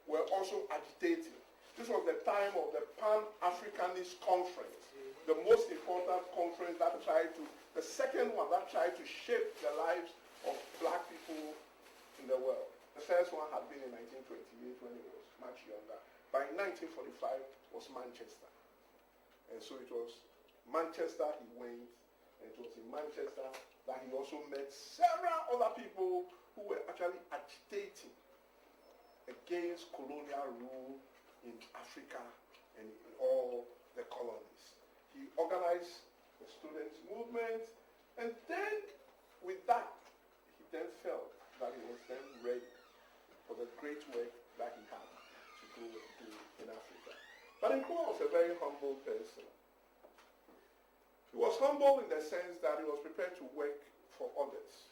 were also agitating. This was the time of the Pan-Africanist Conference, the most important conference that the second one that tried to shape the lives of black people in the world. The first one had been in 1928 when he was much younger. By 1945 was Manchester. And so it was Manchester he went, and it was in Manchester that he also met several other people who were actually agitating against colonial rule in Africa and in all the colonies. He organized the students' movement, and then with that, he then felt that he was then ready for the great work that he had to go and do in Africa. But Nkrumah was a very humble person. He was humble in the sense that he was prepared to work for others.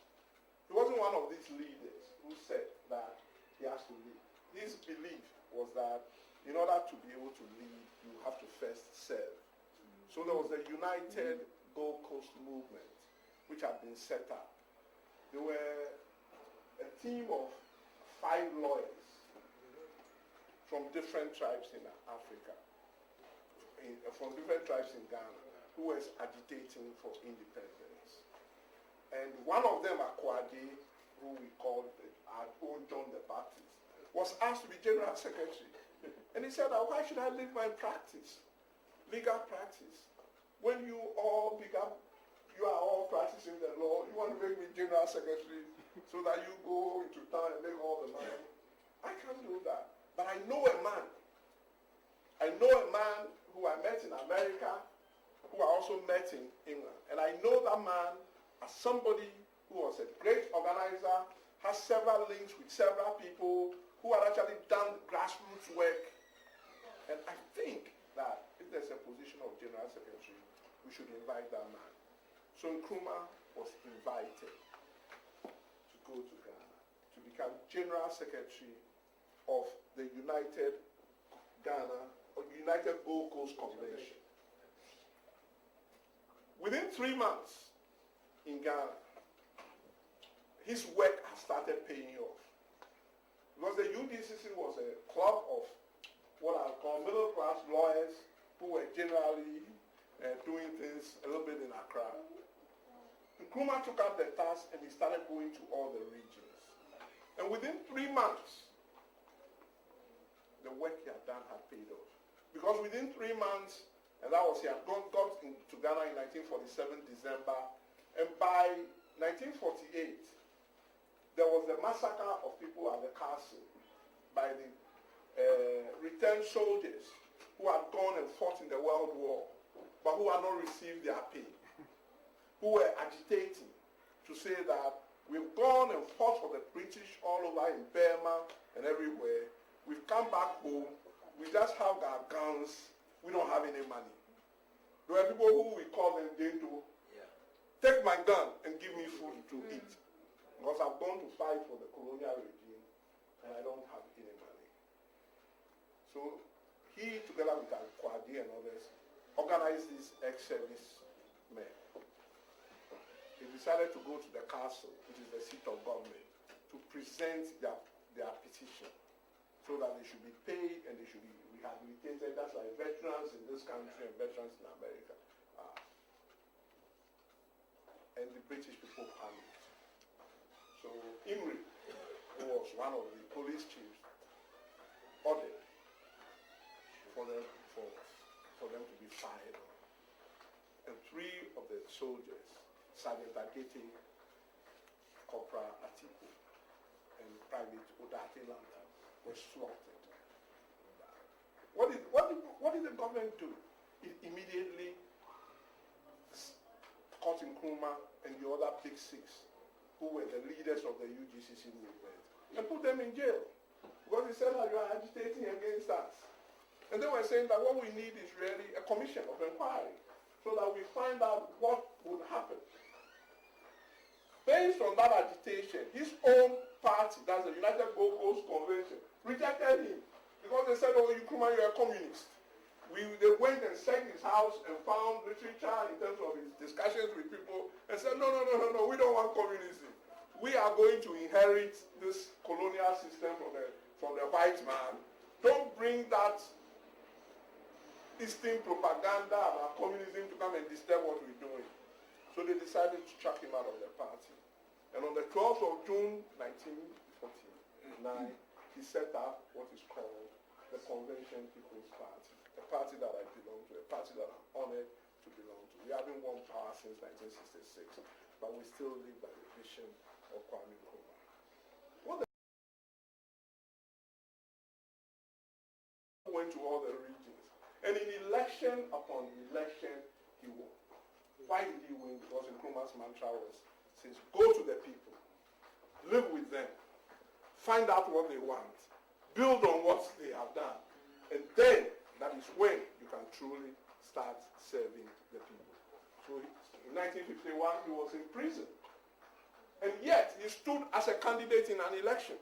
He wasn't one of these leaders who said that he has to lead. His belief was that in order to be able to lead, you have to first serve. So there was the United Gold Coast movement, which had been set up. There were a team of 5 lawyers from different tribes in Africa, from different tribes in Ghana, who was agitating for independence. And one of them, Akwadi, who we called our own John the Baptist, was asked to be general secretary. And he said, why should I leave my practice, legal practice? When you are all practicing the law, you want to make me general secretary so that you go into town and make all the money. I can't do that. But I know a man. I know a man who I met in America, who I also met in England. And I know that man as somebody who was a great organizer, has several links with several people who had actually done grassroots work. And I think that if there's a position of general secretary, we should invite that man. So Nkrumah was invited to go to Ghana to become general secretary of the United Gold Coast Convention. Within 3 months in Ghana, his work has started paying off. Because the UDCC was a club of what I call middle-class lawyers who were generally doing things a little bit in Accra. Nkrumah took up the task and he started going to all the regions. And within 3 months, the work he had done had paid off. Because within 3 months, and that was, he had got into Ghana in 1947, December, and by 1948, there was the massacre of people at the castle by the returned soldiers who had gone and fought in the World War, but who had not received their pay, who were agitating to say that we've gone and fought for the British all over in Burma and everywhere. We've come back home, we just have our guns, we don't have any money. There were people who we call them Dendo. Take my gun and give me food to eat. Because I've gone to fight for the colonial regime and I don't have any money. So he, together with Kwame and others, organized these ex-service men. They decided to go to the castle, which is the seat of government, to present their petition so that they should be paid and they should be rehabilitated. That's like veterans in this country and veterans in America. And the British people panicked. So Imri, who was one of the police chiefs, ordered for them to be fired. And 3 of the soldiers, Sergeant Agete, Corporal Atiku, and Private Odate Lanta, were slaughtered. What did the government do? It immediately caught Nkrumah and the other Big 6, who were the leaders of the UGCC movement, and put them in jail. Because they said that you are agitating against us. And they were saying that what we need is really a commission of inquiry, so that we find out what would happen. Based on that agitation, his own party, that's the United Gold Coast Convention, rejected him. Because they said, Nkrumah, you're a communist. They went and searched his house and found literature in terms of his discussions with people and said, no, we don't want communism. We are going to inherit this colonial system from the white man. Don't bring that Eastern propaganda about communism to come and disturb what we're doing. So they decided to chuck him out of the party. And on the 12th of June, 1949, he set up what is called the Convention People's Party, a party that I belong to, a party that I'm honored to belong to. We haven't won power since 1966, but we still live by the vision of Kwame Nkrumah. What went to all the regions, and in election upon election, he won. Why did he win? Because Nkrumah's mantra was, says, go to the people, live with them, find out what they want, build on what they have done, and then that is when you can truly start serving the people. So in 1951, he was in prison, and yet he stood as a candidate in an election.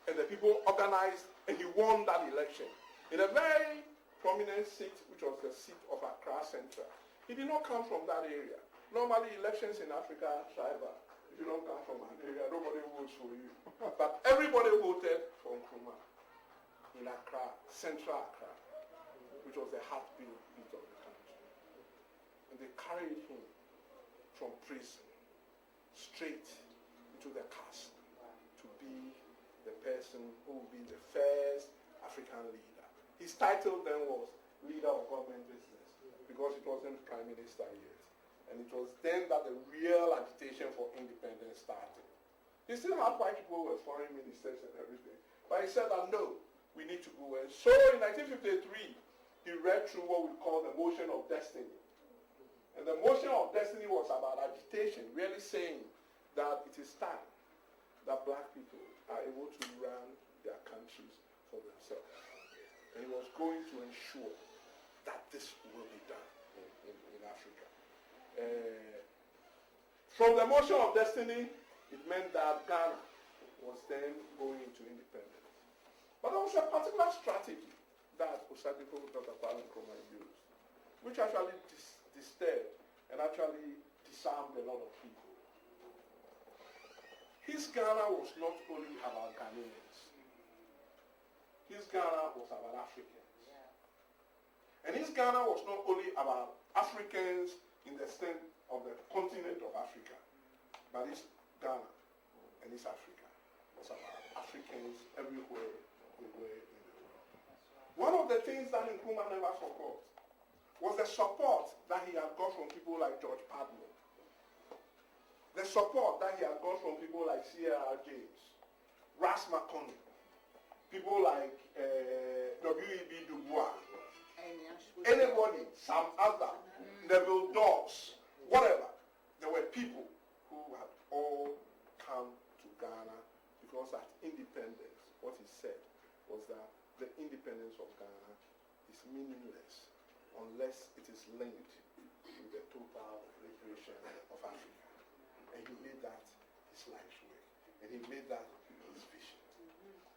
And the people organized, and he won that election in a very prominent seat, which was the seat of Accra Central. He did not come from that area. Normally, elections in Africa are tribal. If you don't come from an area, nobody votes for you. But everybody voted for Nkrumah in Accra, Central Accra, which was the heartbeat of the country. And they carried him from prison straight into the castle to be the person who will be the first African leader. His title then was Leader of Government Business, because it wasn't Prime Minister yet. And it was then that the real agitation for independence started. He still had white people who were foreign ministers and everything. But he said that no, we need to go. And so in 1953, he read through what we call the motion of destiny. And the motion of destiny was about agitation, really saying that it is time that black people are able to run their countries for themselves. And he was going to ensure that this will be done in Africa. From the motion of destiny, it meant that Ghana was then going into independence. But there was a particular strategy that Osadeko Dr. Kwame Nkrumah used, which actually disturbed and actually disarmed a lot of people. His Ghana was not only about Ghanaians. His Ghana was about Africans. And his Ghana was not only about Africans in the sense of the continent of Africa, but his Ghana and his Africa was about Africans everywhere in the world. One of the things that Nkrumah never forgot was the support that he had got from people like George Padmore. The support that he had got from people like C.R. James, Ras McConnell, people like W.E.B. Du Bois, anybody, Sam Adler, Neville Dawes, whatever. There were people who had all come to Ghana because at independence, what he said was that the independence of Ghana is meaningless unless it is linked with the total liberation of Africa. And he made that his life's work. And he made that his vision.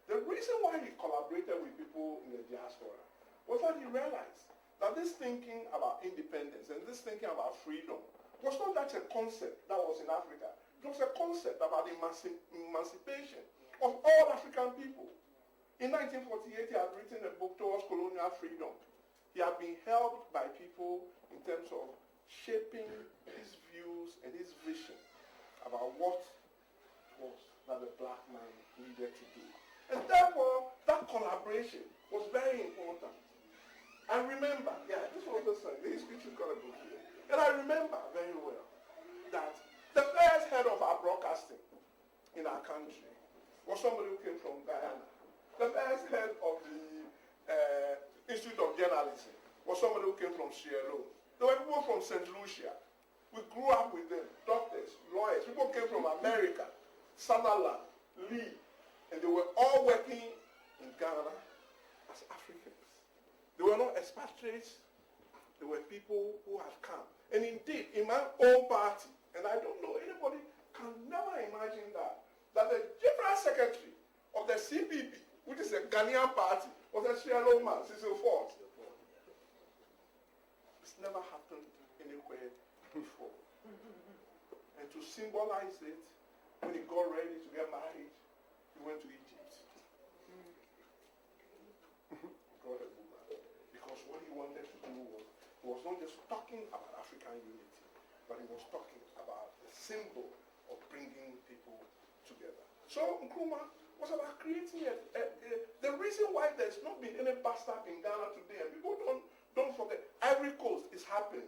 The reason why he collaborated with people in the diaspora was that he realized that this thinking about independence and this thinking about freedom was not just a concept that was in Africa. It was a concept about emancipation of all African people. In 1948, he had written a book towards colonial freedom. He had been helped by people in terms of shaping his views and his vision about what it was that the black man needed to do. And therefore, that collaboration was very important. I remember, this was the song, the history got a book here. And I remember very well that the first head of our broadcasting in our country was somebody who came from Guyana. The first head of the Institute of Journalism was somebody who came from Sierra Leone. There were people from St. Lucia. We grew up with them, doctors, lawyers. People came from America, Sutherland, Lee, and they were all working in Ghana as Africans. They were not expatriates. They were people who had come. And indeed, in my own party, and I don't know, anybody can never imagine that the general secretary of the CPP, which is a Ghanaian party, was a Sierra Leone man, Cecil Ford. It's never happened anywhere before. And to symbolize it, when he got ready to get married, not just talking about African unity, but he was talking about the symbol of bringing people together. So Nkrumah was about creating the reason why there's not been any bastard in Ghana today, and people don't forget, Ivory Coast is happening.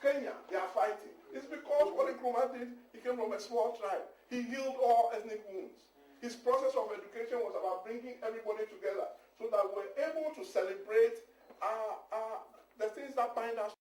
Kenya, they are fighting. It's because what Nkrumah did, he came from a small tribe. He healed all ethnic wounds. His process of education was about bringing everybody together so that we're able to celebrate the things that bind us